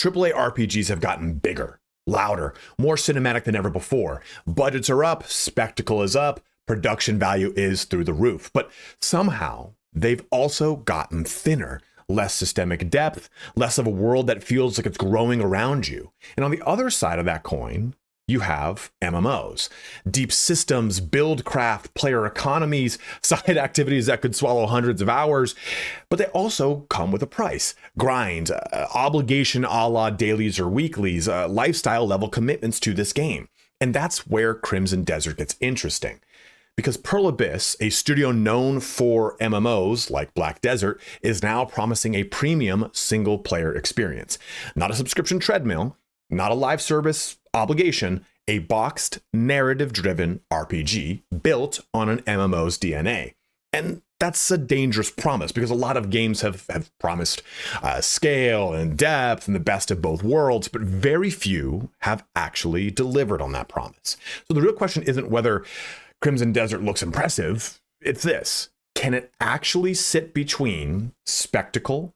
AAA RPGs have gotten bigger, louder, more cinematic than ever before. Budgets are up, spectacle is up, production value is through the roof. But somehow they've also gotten thinner, less systemic depth, less of a world that feels like it's growing around you. And on the other side of that coin, you have MMOs, deep systems, build craft, player economies, side activities that could swallow hundreds of hours, but they also come with a price, grind, obligation a la dailies or weeklies, lifestyle level commitments to this game. And that's where Crimson Desert gets interesting. Because Pearl Abyss, a studio known for MMOs like Black Desert, is now promising a premium single player experience. Not a subscription treadmill, not a live service obligation, a boxed, narrative-driven RPG built on an MMO's DNA. And that's a dangerous promise because a lot of games have promised scale and depth and the best of both worlds, but very few have actually delivered on that promise. So the real question isn't whether Crimson Desert looks impressive, it's this. Can it actually sit between spectacle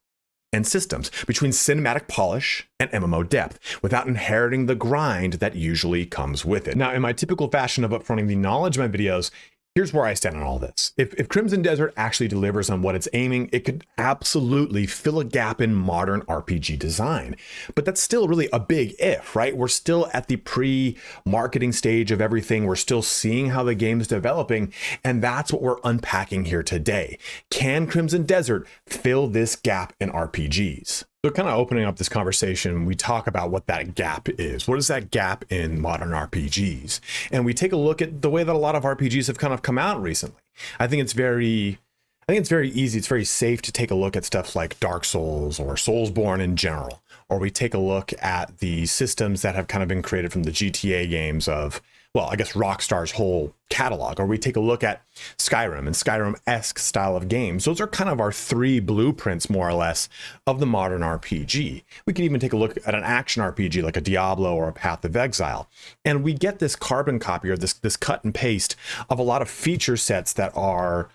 and systems, between cinematic polish and MMO depth, without inheriting the grind that usually comes with it? Now, in my typical fashion of upfronting the knowledge in my videos, here's where I stand on all this. If Crimson Desert actually delivers on what it's aiming, it could absolutely fill a gap in modern RPG design. But that's still really a big if, right? We're still at the pre-marketing stage of everything. We're still seeing how the game's developing, and that's what we're unpacking here today. Can Crimson Desert fill this gap in RPGs? So kind of opening up this conversation, we talk about what that gap is. What is that gap in modern RPGs? And we take a look at the way that a lot of RPGs have kind of come out recently. I think it's very easy. It's very safe to take a look at stuff like Dark Souls or Soulsborne in general. Or we take a look at the systems that have kind of been created from the GTA games of, well, I guess Rockstar's whole catalog, or we take a look at Skyrim and Skyrim-esque style of games. Those are kind of our three blueprints, more or less, of the modern RPG. We can even take a look at an action RPG like a Diablo or a Path of Exile. And we get this carbon copy or this cut and paste of a lot of feature sets that are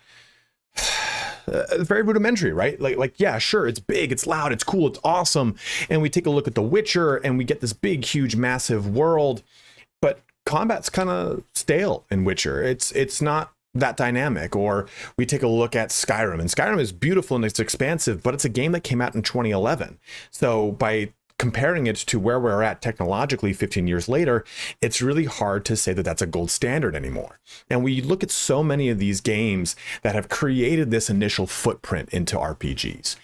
very rudimentary, right? Like, yeah, sure, it's big, it's loud, it's cool, it's awesome. And we take a look at The Witcher and we get this big, huge, massive world, but combat's kind of stale in Witcher. It's not that dynamic. Or we take a look at Skyrim, and Skyrim is beautiful and it's expansive, but it's a game that came out in 2011. So by comparing it to where we're at technologically 15 years later, it's really hard to say that that's a gold standard anymore. And we look at so many of these games that have created this initial footprint into RPGs,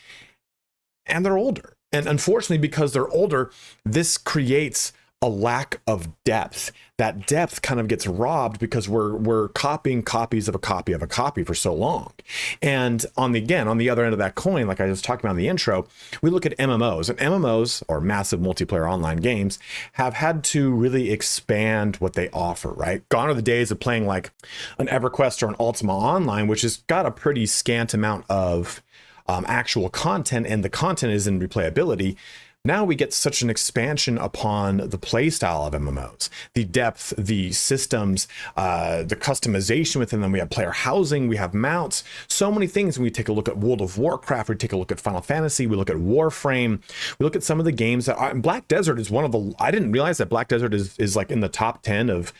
and they're older. And unfortunately, because they're older, this creates a lack of depth. That depth kind of gets robbed because we're copying copies of a copy of a copy for so long. And on the other end of that coin, like I was talking about in the intro, we look at MMOs, and MMOs, or massive multiplayer online games, have had to really expand what they offer, right? Gone are the days of playing like an EverQuest or an Ultima Online, which has got a pretty scant amount of actual content, and the content is in replayability. Now we get such an expansion upon the play style of MMOs, the depth, the systems, the customization within them. We have player housing, we have mounts, so many things. When we take a look at World of Warcraft, we take a look at Final Fantasy, we look at Warframe, we look at some of the games that are, Black Desert is one of the, I didn't realize that Black Desert is like in the top 10 of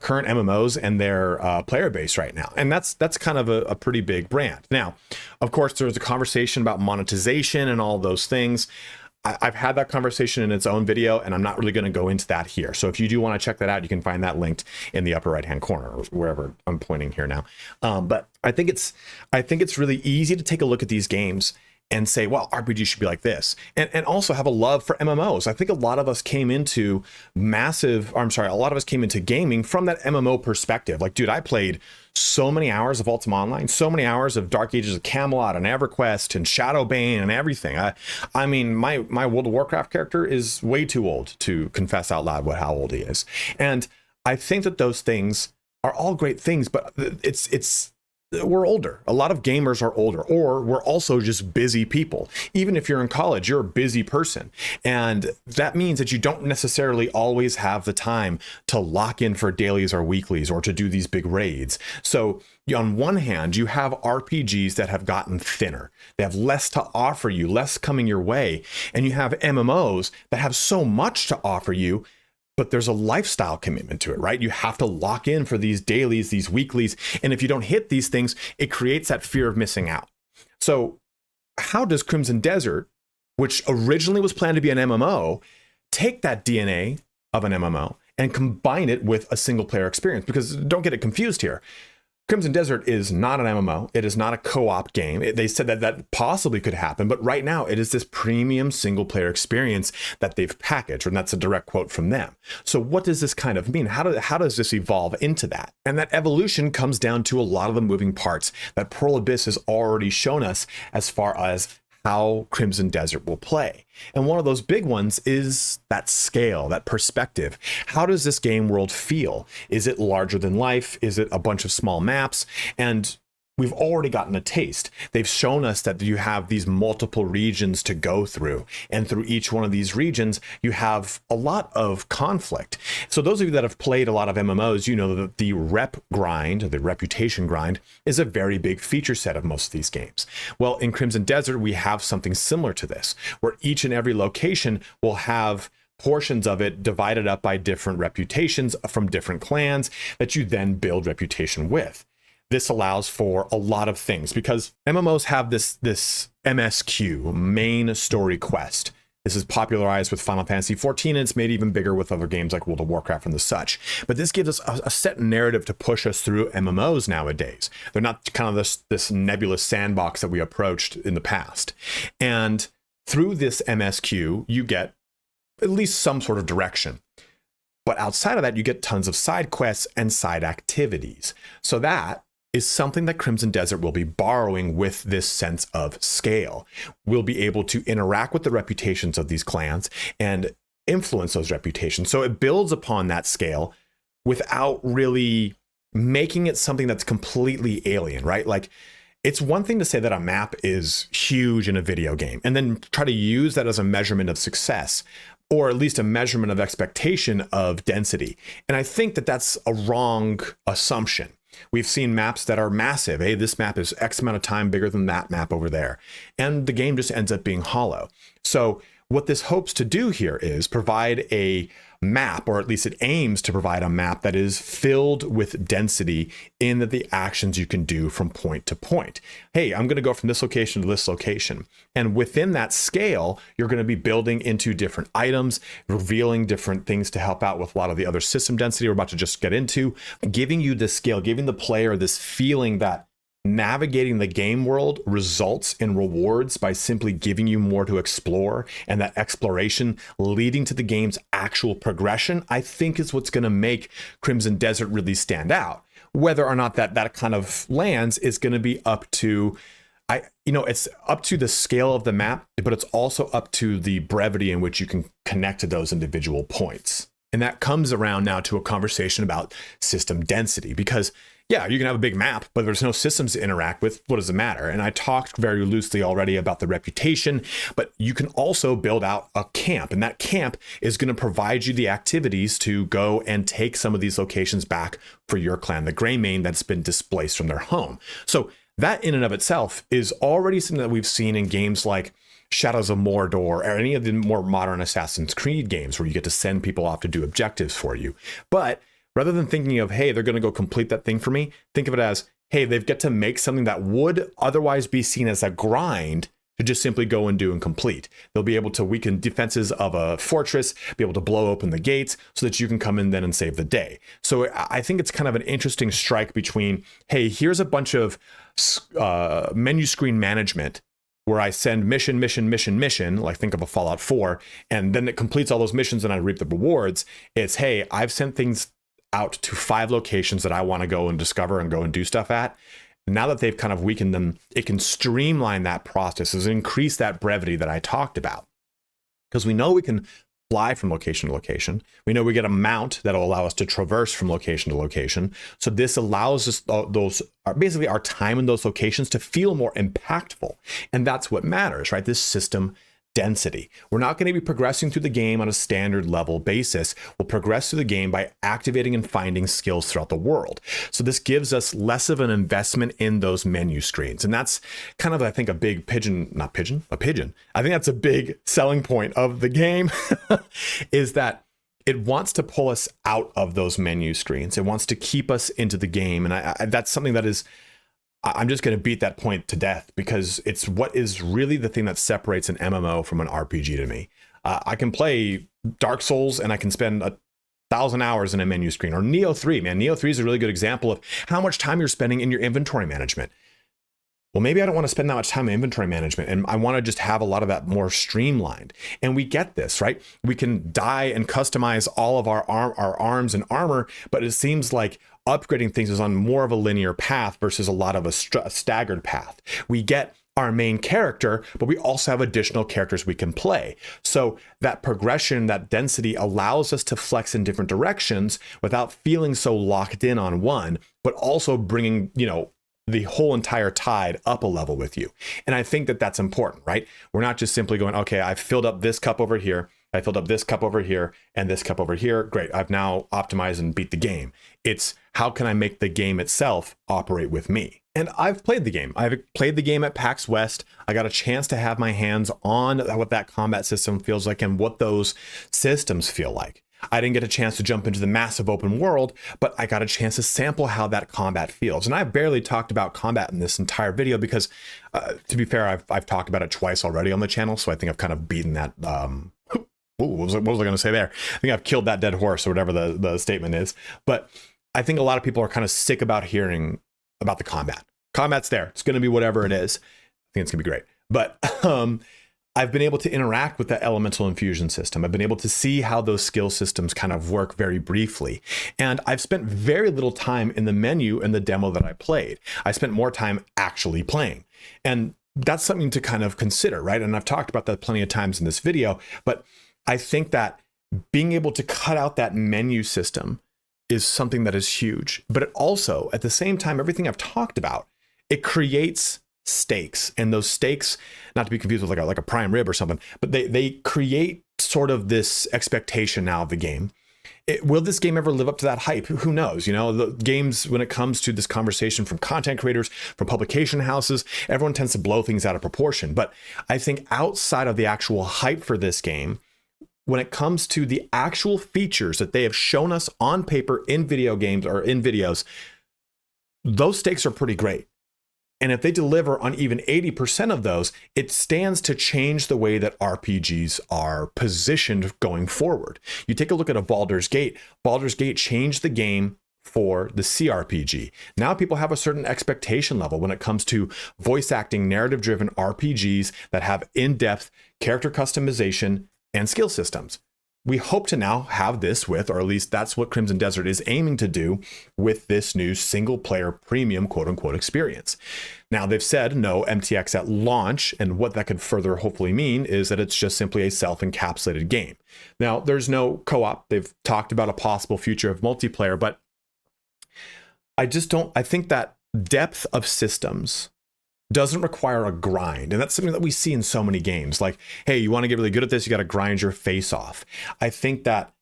current MMOs and their player base right now. And that's kind of a pretty big brand. Now, of course, there's a conversation about monetization and all those things. I've had that conversation in its own video, and I'm not really going to go into that here. So if you do want to check that out, you can find that linked in the upper right-hand corner, or wherever I'm pointing here now. But I think it's really easy to take a look at these games and say, well, RPG should be like this, and also have a love for MMOs. I think a lot of us came into gaming from that MMO perspective. Like, dude, I played so many hours of Ultima Online, so many hours of Dark Ages of Camelot and EverQuest and Shadowbane and everything. I mean, my World of Warcraft character is way too old to confess out loud how old he is. And I think that those things are all great things, but it's we're older. A lot of gamers are older, or we're also just busy people. Even if you're in college, you're a busy person. And that means that you don't necessarily always have the time to lock in for dailies or weeklies or to do these big raids. So on one hand, you have RPGs that have gotten thinner. They have less to offer you, less coming your way. And you have MMOs that have so much to offer you, but there's a lifestyle commitment to it, right? You have to lock in for these dailies, these weeklies. And if you don't hit these things, it creates that fear of missing out. So how does Crimson Desert, which originally was planned to be an MMO, take that DNA of an MMO and combine it with a single player experience? Because don't get it confused here. Crimson Desert is not an MMO. It is not a co-op game. They said that that possibly could happen, but right now it is this premium single player experience that they've packaged, and that's a direct quote from them. So what does this kind of mean? How does this evolve into that? And that evolution comes down to a lot of the moving parts that Pearl Abyss has already shown us as far as how Crimson Desert will play. And one of those big ones is that scale, that perspective. How does this game world feel? Is it larger than life? Is it a bunch of small maps? And we've already gotten a taste. They've shown us that you have these multiple regions to go through. And through each one of these regions, you have a lot of conflict. So those of you that have played a lot of MMOs, you know that the rep grind, or the reputation grind, is a very big feature set of most of these games. Well, in Crimson Desert, we have something similar to this, where each and every location will have portions of it divided up by different reputations from different clans that you then build reputation with. This allows for a lot of things because MMOs have this MSQ, main story quest. This is popularized with Final Fantasy XIV, and it's made even bigger with other games like World of Warcraft and the such. But this gives us a set narrative to push us through MMOs nowadays. They're not kind of this nebulous sandbox that we approached in the past. And through this MSQ, you get at least some sort of direction. But outside of that, you get tons of side quests and side activities. So that is something that Crimson Desert will be borrowing with this sense of scale. We'll be able to interact with the reputations of these clans and influence those reputations. So it builds upon that scale without really making it something that's completely alien, right? Like, it's one thing to say that a map is huge in a video game and then try to use that as a measurement of success, or at least a measurement of expectation of density. And I think that that's a wrong assumption. We've seen maps that are massive. Hey, this map is X amount of time bigger than that map over there. And the game just ends up being hollow. So what this hopes to do here is provide a map, or at least it aims to provide a map that is filled with density in the actions you can do from point to point. Hey, I'm going to go from this location to this location. And within that scale, you're going to be building into different items, revealing different things to help out with a lot of the other system density we're about to just get into, giving you this scale, giving the player this feeling that navigating the game world results in rewards by simply giving you more to explore, and that exploration leading to the game's actual progression, I think is what's going to make Crimson Desert really stand out. Whether or not that kind of lands is going to be up to, it's up to the scale of the map, but it's also up to the brevity in which you can connect to those individual points. And that comes around now to a conversation about system density, because yeah, you can have a big map, but there's no systems to interact with. What does it matter? And I talked very loosely already about the reputation, but you can also build out a camp, and that camp is going to provide you the activities to go and take some of these locations back for your clan, the Greymane that's been displaced from their home. So that in and of itself is already something that we've seen in games like Shadows of Mordor or any of the more modern Assassin's Creed games where you get to send people off to do objectives for you. But rather than thinking of, hey, they're going to go complete that thing for me, think of it as, hey, they've got to make something that would otherwise be seen as a grind to just simply go and do and complete. They'll be able to weaken defenses of a fortress, be able to blow open the gates so that you can come in then and save the day. So I think it's kind of an interesting strike between, hey, here's a bunch of menu screen management where I send mission, like think of a Fallout 4, and then it completes all those missions and I reap the rewards. It's, hey, I've sent things out to 5 locations that I want to go and discover and go and do stuff at. Now that they've kind of weakened them, it can streamline that process, increase that brevity that I talked about. Because we know we can fly from location to location. We know we get a mount that'll allow us to traverse from location to location. So this allows us basically our time in those locations to feel more impactful. And that's what matters, right? This system density. We're not going to be progressing through the game on a standard level basis. We'll progress through the game by activating and finding skills throughout the world. So this gives us less of an investment in those menu screens. And that's kind of, I think, a big a pigeon. I think that's a big selling point of the game is that it wants to pull us out of those menu screens. It wants to keep us into the game. And that's something that is, I'm just going to beat that point to death because it's what is really the thing that separates an MMO from an RPG to me. I can play Dark Souls and I can spend 1,000 hours in a menu screen, or Neo 3, man. Neo 3 is a really good example of how much time you're spending in your inventory management. Well, maybe I don't want to spend that much time in inventory management and I want to just have a lot of that more streamlined. And we get this, right? We can dye and customize all of our arms and armor, but it seems like upgrading things is on more of a linear path versus a lot of a staggered path. We get our main character, but we also have additional characters we can play. So that progression, that density allows us to flex in different directions without feeling so locked in on one, but also bringing, the whole entire tide up a level with you. And I think that that's important, right? We're not just simply going, okay, I've filled up this cup over here, I filled up this cup over here, and this cup over here. Great, I've now optimized and beat the game. It's how can I make the game itself operate with me? And I've played the game. I've played the game at PAX West. I got a chance to have my hands on what that combat system feels like and what those systems feel like. I didn't get a chance to jump into the massive open world, but I got a chance to sample how that combat feels. And I've barely talked about combat in this entire video because, to be fair, I've talked about it twice already on the channel. So I think I've kind of beaten that. What was I going to say there? I think I've killed that dead horse or whatever the statement is. But I think a lot of people are kind of sick about hearing about the combat. Combat's there. It's going to be whatever it is. I think it's going to be great. But I've been able to interact with the elemental infusion system. I've been able to see how those skill systems kind of work very briefly. And I've spent very little time in the menu in the demo that I played. I spent more time actually playing. And that's something to kind of consider, right? And I've talked about that plenty of times in this video, but I think that being able to cut out that menu system is something that is huge. But it also, at the same time, everything I've talked about, it creates stakes, and those stakes, not to be confused with like a prime rib or something, but they create sort of this expectation now of the game. Will this game ever live up to that hype? Who knows? The games, when it comes to this conversation from content creators, from publication houses, everyone tends to blow things out of proportion. But I think outside of the actual hype for this game, when it comes to the actual features that they have shown us on paper in video games or in videos, those stakes are pretty great. And if they deliver on even 80% of those, it stands to change the way that RPGs are positioned going forward. You take a look at a Baldur's Gate. Baldur's Gate changed the game for the CRPG. Now people have a certain expectation level when it comes to voice acting, narrative-driven RPGs that have in-depth character customization and skill systems. We hope to now have this with, or at least that's what Crimson Desert is aiming to do with this new single player premium quote unquote experience. Now they've said no MTX at launch, and what that could further hopefully mean is that it's just simply a self-encapsulated game. Now there's no co-op. They've talked about a possible future of multiplayer, but I think that depth of systems doesn't require a grind. And that's something that we see in so many games. Like, hey, you want to get really good at this, you got to grind your face off. I think that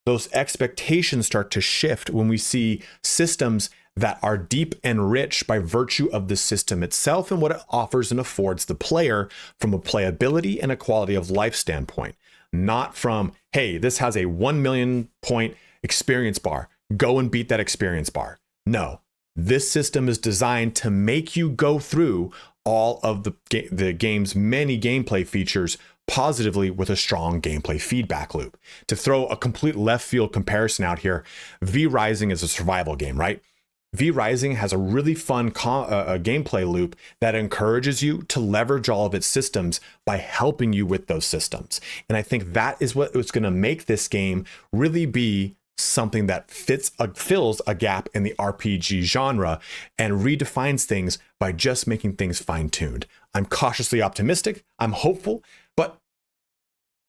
those expectations start to shift when we see systems that are deep and rich by virtue of the system itself and what it offers and affords the player from a playability and a quality of life standpoint. Not from, hey, this has a 1 million point experience bar. Go and beat that experience bar. No. This system is designed to make you go through all of the game's many gameplay features positively with a strong gameplay feedback loop. To throw a complete left field comparison out here, V Rising is a survival game, right? V Rising has a really fun gameplay loop that encourages you to leverage all of its systems by helping you with those systems. And I think that is what was going to make this game really be something that fills a gap in the RPG genre and redefines things by just making things fine-tuned. I'm cautiously optimistic. I'm hopeful, but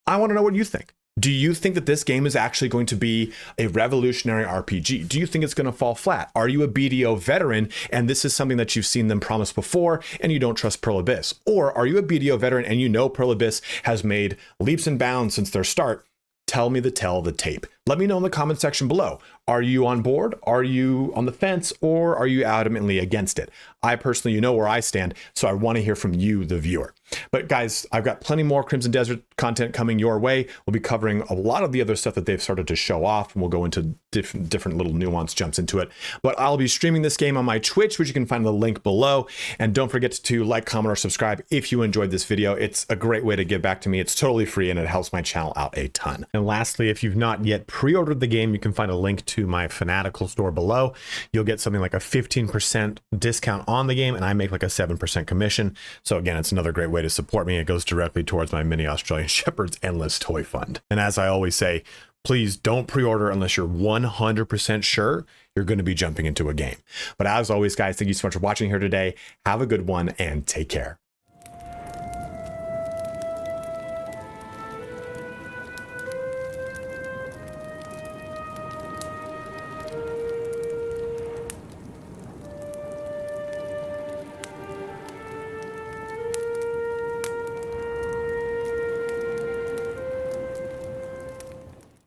I want to know what you think. Do you think that this game is actually going to be a revolutionary RPG? Do you think it's going to fall flat? Are you a BDO veteran and this is something that you've seen them promise before and you don't trust Pearl Abyss? Or are you a BDO veteran and you know Pearl Abyss has made leaps and bounds since their start? Tell me the tape. Let me know in the comment section below. Are you on board? Are you on the fence? Or are you adamantly against it? I personally, you know where I stand, so I want to hear from you, the viewer. But guys, I've got plenty more Crimson Desert content coming your way. We'll be covering a lot of the other stuff that they've started to show off, and we'll go into different little nuance jumps into it. But I'll be streaming this game on my Twitch, which you can find in the link below. And don't forget to like, comment, or subscribe if you enjoyed this video. It's a great way to give back to me. It's totally free, and it helps my channel out a ton. And lastly, if you've not yet pre-ordered the game, you can find a link to my Fanatical store below. You'll get something like a 15% discount on the game, and I make like a 7% commission. So again, it's another great way to support me. It goes directly towards my mini Australian Shepherd's Endless Toy Fund. And as I always say, please don't pre-order unless you're 100% sure you're going to be jumping into a game. But as always, guys, thank you so much for watching here today. Have a good one and take care.